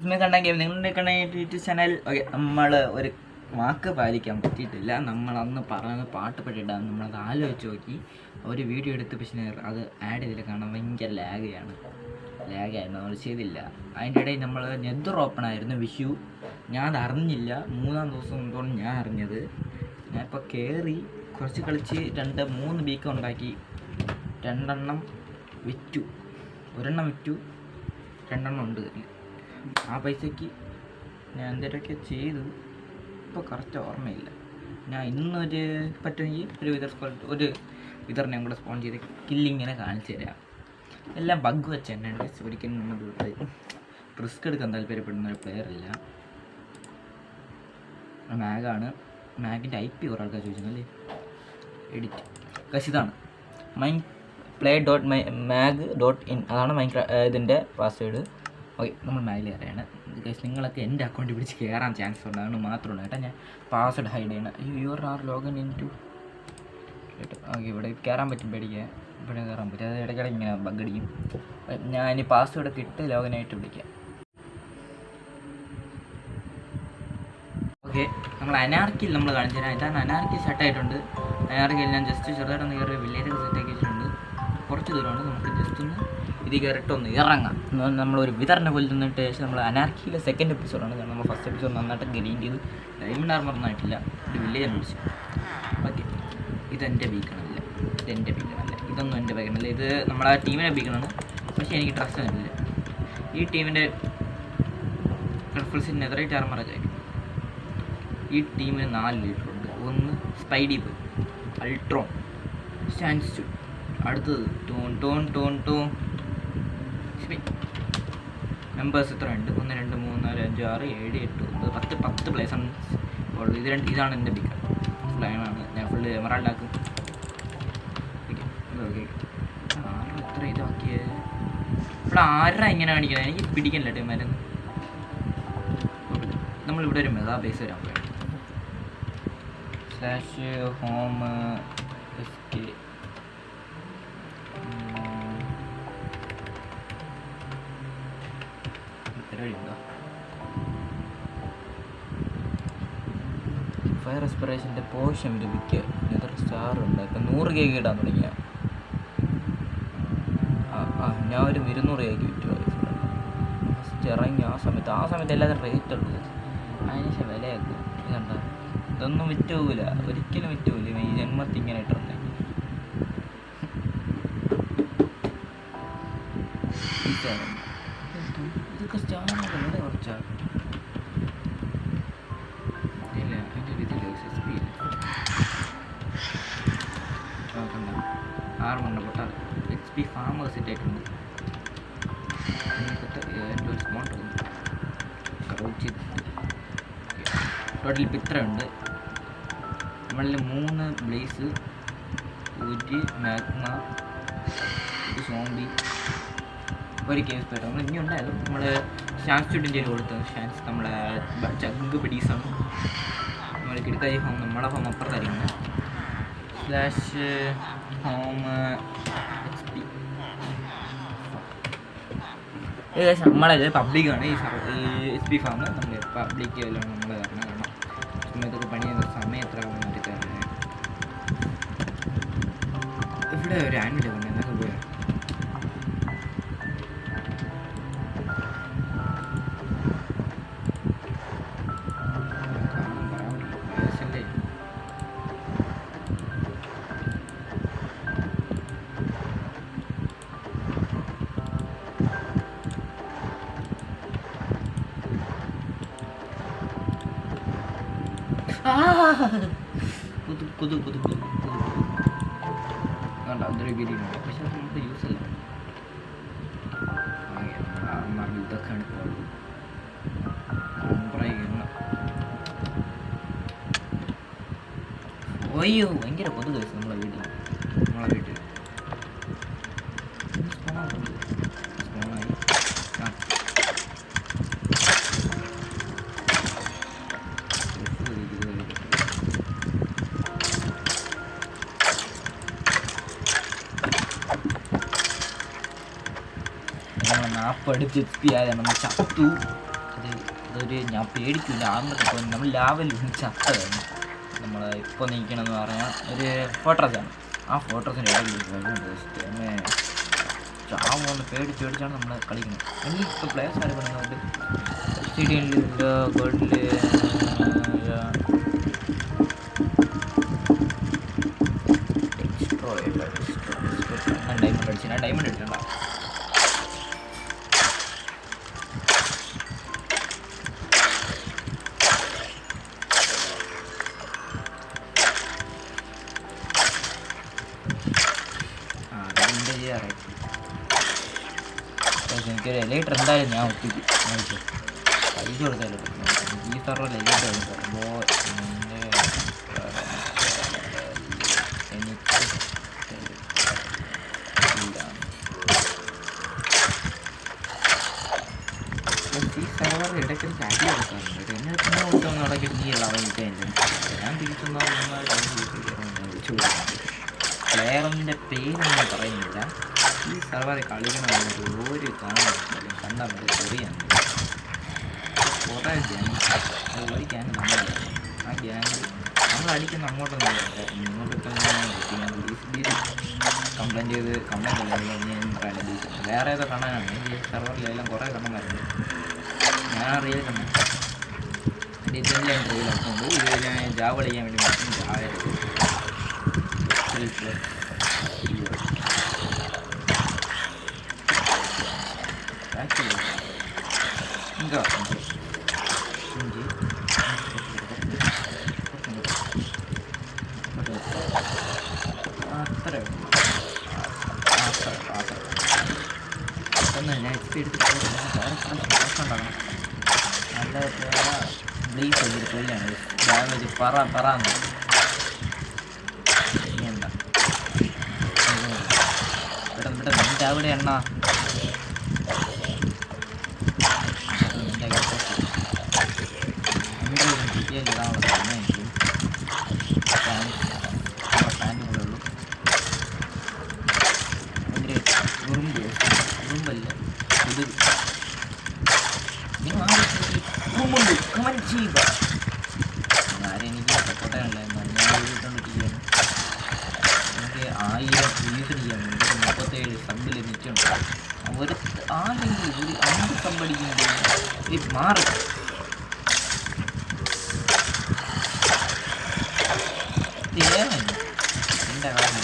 നിങ്ങളുടെ YouTube channel okay. നമ്മൾ ഒരു വാക്ക് പാലിക്കാൻ പറ്റിയിട്ടില്ല. നമ്മൾ അന്ന് പറഞ്ഞത് പാട്ട് പെട്ടിട്ടാണ്. നമ്മളത് ആലോചിച്ച് നോക്കി ഒരു വീഡിയോ എടുത്ത്, പക്ഷേ അത് ആഡ് ചെയ്തില്ല. കാരണം ഭയങ്കര ലാഗായിരുന്നു, നമ്മൾ ചെയ്തില്ല. അതിൻ്റെ ഇടയിൽ നമ്മൾ നെതർ ഓപ്പൺ ആയിരുന്നു വിഷു. ഞാൻ അത് അറിഞ്ഞില്ല. 3-ാം ദിവസം മുമ്പോണ് ഞാൻ അറിഞ്ഞത്. ഞാൻ ഇപ്പോൾ കയറി കുറച്ച് കളിച്ച് 2-3 ബീക്കം ഉണ്ടാക്കി. 2 വിറ്റു. 1 വിറ്റു, 2 ഉണ്ട്. ആ പൈസയ്ക്ക് ഞാൻ എന്തെങ്കിലുമൊക്കെ ചെയ്തു. ഇപ്പോൾ കറക്റ്റ് ഓർമ്മയില്ല. ഞാൻ ഇന്നൊരു പറ്റുമെങ്കിൽ ഒരു വിതറിനെ കൂടെ സ്പോൺ ചെയ്ത് കില്ലിങ്ങനെ കാണിച്ചു തരാം. എല്ലാം ബഗ് വെച്ച് തന്നെ ഉണ്ട്. ഒരിക്കലും നമ്മൾ റിസ്ക് എടുക്കാൻ താല്പര്യപ്പെടുന്ന ഒരു പ്ലെയറില്ല. മാഗാണ്. മാഗിൻ്റെ IP കുറേ ആൾക്കാർ ചോദിച്ചല്ലേ. എഡിറ്റ് കശിതാണ് my play.mag.in അതാണ് ഇതിൻ്റെ പാസ്വേഡ്. ഓക്കെ, നമ്മൾ മാഗിൽ കയറിയാണ്. നിങ്ങളൊക്കെ എൻ്റെ അക്കൗണ്ടിൽ പിടിച്ച് കയറാൻ ചാൻസ് ഉണ്ട്. അതുകൊണ്ട് മാത്രമാണ് കേട്ടോ ഞാൻ പാസ്വേഡ് ഹൈഡ് ചെയ്യണം. Your are login in to കേട്ടോ. ഓക്കെ, ഇവിടെ കയറാൻ പറ്റും. പേടിക്കുക, ഇവിടെ കയറാൻ പറ്റും. അത് ഇടയ്ക്കിടെ ഇങ്ങനെ ബഗ്ഗടിക്കും. ഞാൻ ഇനി പാസ്വേഡൊക്കെ ഇട്ട് ലോഗിനായിട്ട് വിളിക്കാം. ഓക്കെ, നമ്മൾ അനാർക്കിൽ നമ്മൾ കാണിച്ചു തരാം. ഇതാണ് അനാർക്കി സെറ്റായിട്ടുണ്ട്. അനാർക്കിൽ ഞാൻ ജസ്റ്റ് ചെറുതായിട്ടൊന്ന് കയറി വില്ലേജൊക്കെ സെറ്റാക്കി വെച്ചിട്ടുണ്ട്. കുറച്ച് ദൂരമാണ്. നമുക്ക് ജസ്റ്റ് ഒന്ന് ഇത് കയറിയിട്ടൊന്ന് ഇറങ്ങാം. നമ്മളൊരു വിതറിനെ കൊല്ലുന്നിട്ട് ശേഷം നമ്മൾ അനാർക്കിയിലെ സെക്കൻഡ് എപ്പിസോഡാണ്. കാരണം നമ്മൾ ഫസ്റ്റ് എപ്പിസോഡ് നന്നായിട്ട് ഗ്രീൻ ചെയ്ത് ഡയമണ്ട് ആർമറൊന്നും ആയിട്ടില്ല. ഒരു വില്ലേജ് വിളിച്ചു. ഓക്കെ, ഇതെൻ്റെ ബീക്കണല്ല, ഇതൊന്നും എൻ്റെ ബീക്കണല്ല. ഇത് നമ്മളെ ടീമിനെ ബീക്കണാണ്. പക്ഷേ എനിക്ക് ട്രസ്റ്റ് ഒന്നുമില്ല. ഈ ടീമിൻ്റെ റെഫറൻസിന് നെതറൈറ്റ് ആർമറൊക്കെ ആയിരിക്കും. ഈ ടീമിന് 4 ലീഡറുണ്ട്. ഒന്ന് സ്പൈഡി ബോയ്, അൾട്രോൺ, സ്റ്റാൻസ്റ്റു. അടുത്തത് ടോൺ മെമ്പേഴ്സ് എത്ര ഉണ്ട്? 1 2 3 4 5 6 7 8 9 10 പ്ലേസാണ് ഉള്ളത്. ഇതാണ് എൻ്റെ ബിക്കർ. ഫുള്ളാണ്. ഞാൻ ഫുള്ള് എമറാൾഡാക്കും. ഓക്കെ, എത്ര ഇതാക്കിയത് ഇവിടെ ആരാ ഇങ്ങനെ കാണിക്കുന്നത്? എനിക്ക് പിടിക്കണില്ല ടീമാരെന്ന്. നമ്മളിവിടെ ഒരു മെഗാ ബേസ് വരാൻ പോയി. /home SK ഫയർ എക്സ്പിറേഷൻ്റെ പോഷൻ ലഭിക്കുക. എത്ര സ്റ്റാറുണ്ട്? ഇപ്പം 100K ഇടാൻ തുടങ്ങിയ ഞാൻ ഒരു 200K വിറ്റു. ഫസ്റ്റ് ഇറങ്ങി ആ സമയത്ത് എല്ലാവരും റേറ്റ് ഉണ്ട്. അതിന് വിലയാക്കും. ഇതുണ്ടോ? ഇതൊന്നും വിറ്റ് പോകില്ല, ഒരിക്കലും വിറ്റ് പോകില്ല. ഈ ജന്മത്തിൽ ഇങ്ങനെ ഇട്ടിരുന്നേ. ഇതൊക്കെ സ്റ്റാറാണ്. വളരെ കുറച്ചാണ്. ഇല്ല, അതിൻ്റെ ഒരു ഇതില്ല. SSP ഇല്ല. നോക്കണ്ട, 6 മണ്ട പൊട്ട XP ഫാമർ സെറ്റ് ആയിട്ടുണ്ട്. എൻ്റെ ഒരു സ്പോട്ട് ടോട്ടൽ ഇപ്പം ഇത്ര ഉണ്ട്. നമ്മളിൽ 3 blaze, 1 magma, 1 zombie, 1 cave spare. നമ്മൾ ഇനി ഉണ്ടായാലും നമ്മൾ ഷാൻസ്റ്റുഡിൻ്റെ കൊടുത്തത്. ഷാൻസ് നമ്മളെ ചങ്ക് പിടീസാണ്. നമ്മൾ കിടക്കാജി ഹോം നമ്മളെ ഹോം അപ്പുറത്തായിരിക്കുന്നത്. /home XP ഏകദേശം നമ്മളത് പബ്ലിക്കാണ്. ഈ SP ഫാം നമ്മൾ പബ്ലിക് എല്ലാം നമ്മൾ കാരണം സമയത്തൊക്കെ പണി ചെയ്യുന്ന സമയം എത്ര ആവുന്നതൊക്കെ. ഇവിടെ ഒരു ആനിമൽ കൊണ്ട് എന്നൊക്കെ പോയാൽ കൊതു കണ്ട അതൊരു ഗിരിയുണ്ട്. പക്ഷെ അത് നമുക്ക് യൂസ് അല്ല. ഇതൊക്കെയാണ് അയ്യോ ഭയങ്കര കൊതു കഴിച്ചു നമ്മളെ വീട്ടിൽ. സ്പോണായി. പഠിച്ച് XP ആയാലും നമ്മൾ ചത്തു. അതൊരു ഞാൻ പേടിക്കില്ല ആകുമ്പോൾ നമ്മൾ ലാവൽ ചത്തതാണ് നമ്മൾ ഇപ്പോൾ നീക്കണമെന്ന് പറഞ്ഞാൽ ഒരു ഫോട്ടോസാണ്. ആ ഫോട്ടോസിൻ്റെ ഇടയിൽ ചാവൊന്ന് പേടിച്ചാണ് നമ്മൾ കളിക്കുന്നത്. എനിക്ക് പ്ലേയേഴ്സ് ആര് പറയുന്നത് സിഡിയനിൽ ഗോൾഡിൽ ഡയമണ്ട് അടിച്ചു. ഞാൻ ഡയമണ്ട് അടിച്ചിട്ടുണ്ടോ? എനിക്കൊരു എലൈറ്റർ എന്തായാലും ഞാൻ ഒപ്പിക്കും. പൈസ കൊടുത്താലോ ഈ സർവർ എലൈറ്റർ എടുക്കുമ്പോൾ എനിക്ക് ഈ സർവർ ഇടയ്ക്കിടയ്ക്ക് അടി കൊടുക്കാറുണ്ട്. എന്നെ പിന്നെ കൊടുത്തൊന്നും ഇടയ്ക്ക് നീ എല്ലാം കിട്ടിയില്ല. ഞാൻ തിരിച്ചൊന്നും വിളിച്ചു കൊടുക്കുന്നത് പ്ലെയറിൻ്റെ പേരൊന്നും പറയുന്നില്ല. ഈ സർവറെ കളിക്കണമെന്നൊരു ഒരു കാണുന്നില്ല. കണ്ടാൽ മതി ചെറിയാണ് കുറേ ഗ്യാങ്. ഒരു ഗ്യാങ് നമ്മളില്ല. ആ ഗ്യാങ് നമ്മൾ അടിക്കുന്ന അങ്ങോട്ടൊന്നും ഇങ്ങോട്ടൊക്കെ കംപ്ലൈൻറ്റ് അല്ല വേറെ ഏതോ കാണാനാണ് ഈ സർവറിലെല്ലാം കുറേ കണ്ണന്മാരുണ്ട്. ഞാൻ അറിയാതെ കണ്ണ ഡിസൈനിലാണ് റീലൊക്കെയുണ്ട്. ഇത് ഞാൻ ജാവ കളിക്കാൻ വേണ്ടി മാത്രം ജാവ ഞാൻ എക്സ്പി എടുത്തിട്ടുണ്ടാകണം. നല്ല ബ്ലീഫ് ചെയ്തിട്ട് കൊല്ലാണ് ഡാമേജ് പറയാന്ന് എന്താ പെട്ടെന്ന് നിൻ്റെ അവിടെ എണ്ണ ഇടാനുള്ള സമയം എനിക്ക് പാൻറ്റും കൂടെ ഉള്ളൂ. ഭയങ്കര ഉറുമ്പല്ല ഇത് ഉറുമ്പുണ്ട് കമന്റ് ചെയ്യുക. ആരും എനിക്ക് സപ്പോർട്ടാണല്ലേ ഞാൻ വീട്ടുകൊണ്ടിരിക്കുകയാണ്. എനിക്ക് 1000 വ്യൂസ് ചെയ്യാൻ 37 സബ് ലഭിച്ചിട്ടുണ്ട്. ഒരു ആരെങ്കിലും ഒരു 5 സബ് അടിക്കുമ്പോൾ മാറി എൻ്റെ കാര്യം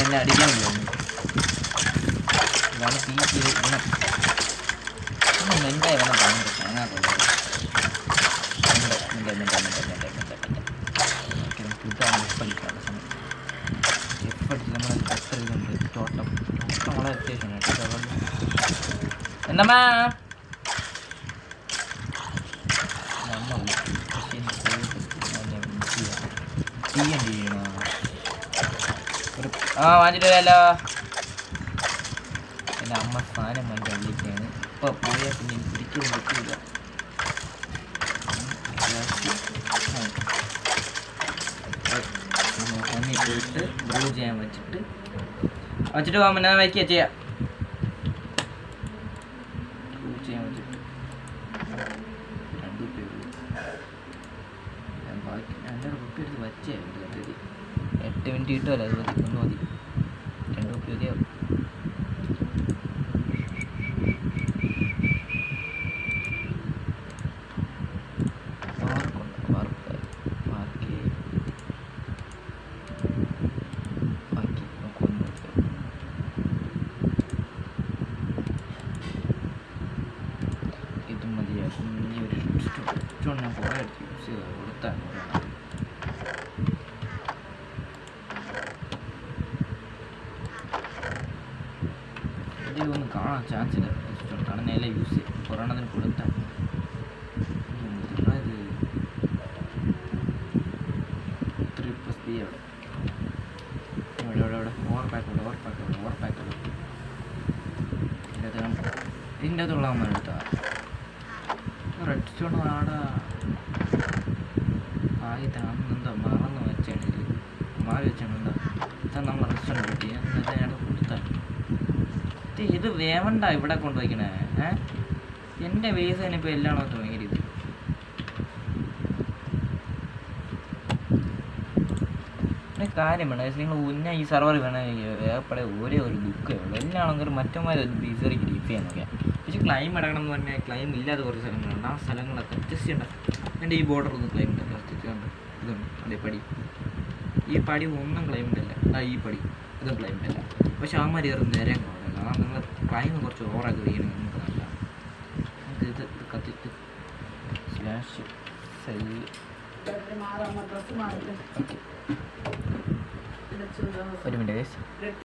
എന്നെ അടിക്കാൻ പോകുന്നു. ഇതാണ് പീസ് ഗുണം. എൻ്റെ വേണം ഭയങ്കര കാണാറുള്ളത്. എഫടിക്കാനുള്ള സമയം എഫടിച്ച് നമ്മൾ എത്ര ഇതുണ്ട് തോട്ടം വളരെ അത്യാവശ്യമാണ് കേട്ടോ. എന്നമ്മാ വാങ്ങിച്ചിട്ട് വരാമല്ലോ. എൻ്റെ അമ്മ സ്ഥാനം വാങ്ങി വള്ളിക്കാണ്. ഇപ്പോൾ പോയാൽ പിന്നെ എനിക്ക് ഒരിക്കലും പറ്റില്ല. കണ്ണി പോയിട്ട് ബ്രൂ ചെയ്യാൻ വെച്ചിട്ട് പോകാൻ ഞാൻ വയ്ക്കുക ചെയ്യാം. ബ്രൂ ചെയ്യാൻ വെച്ചിട്ട് 2 രൂപ ഞാൻ ബാക്കി 2 രൂപ എടുത്ത് വച്ചായിരുന്നു. 8 മിനിറ്റ് കിട്ടുമല്ലോ, അത് മതി, 1 മതി. 2 രൂപ മതിയാവും. മാർക്ക് യൂസ് ചെയ്ത് കൊടുത്താണ് ഇതിലൊന്നും കാണാൻ ചാൻസ് ഇല്ല. കാരണം എല്ലാം യൂസ് ചെയ്യും കൊറോണത്തിന് കൊടുത്താൽ ഇതിൻ്റെ അകത്തുള്ള അമ്മ എടുത്താ റെഡ് സ്റ്റോൺ ആടാ ആയിട്ടാണെന്നെന്തോ മറന്ന് വെച്ചാണ് മാറി വെച്ചാണ് എന്താ ഇതാ നമ്മൾ റെഡ് സ്റ്റോൺ കിട്ടി എന്നിട്ട് ഞാൻ കൊടുത്താണ്. ഇത് വേവണ്ട ഇവിടെ കൊണ്ടുവയ്ക്കണേ. എൻ്റെ വേസ് തന്നെ ഇപ്പോൾ എല്ലാം ഭയങ്കര ഇത് കാര്യം വേണം. നിങ്ങൾ ഉന്ന ഈ സർവർ വേണമെങ്കിൽ വേപ്പടെ ഒരേ ഒരു ബുക്കേ ഉള്ളൂ. എല്ലാണെങ്കിൽ മറ്റന്മാർ ബീസറിക്ക് ഡിഫ് ചെയ്യാനൊക്കെ. പക്ഷേ ക്ലൈം അടക്കണം എന്ന് പറഞ്ഞാൽ ക്ലൈം ഇല്ലാതെ കുറച്ച് സ്ഥലങ്ങളുണ്ട്. ആ സ്ഥലങ്ങളൊക്കെ അഡ്ജസ്റ്റ് ചെയ്യണ്ട. എൻ്റെ ഈ ബോർഡർ ഒന്നും ക്ലൈം ഉണ്ടല്ലോ. ഇതുണ്ട് അതേ പടി. ഈ പടി ഒന്നും ക്ലൈം ഉണ്ടല്ല. ഈ പടി ഇതും ക്ലൈം ഉണ്ടല്ല. പക്ഷെ ആമാർ കയറും നേരം കാണുമല്ലോ. ആ നിങ്ങൾ ക്ലൈം കുറച്ച് ഓവറാക്കി വയ്ക്കണം. നമുക്ക് നല്ല നമുക്ക് ഇത് കത്തിട്ട് സ്ലാഷ് സെല് ഒരു മിനിറ്റ്.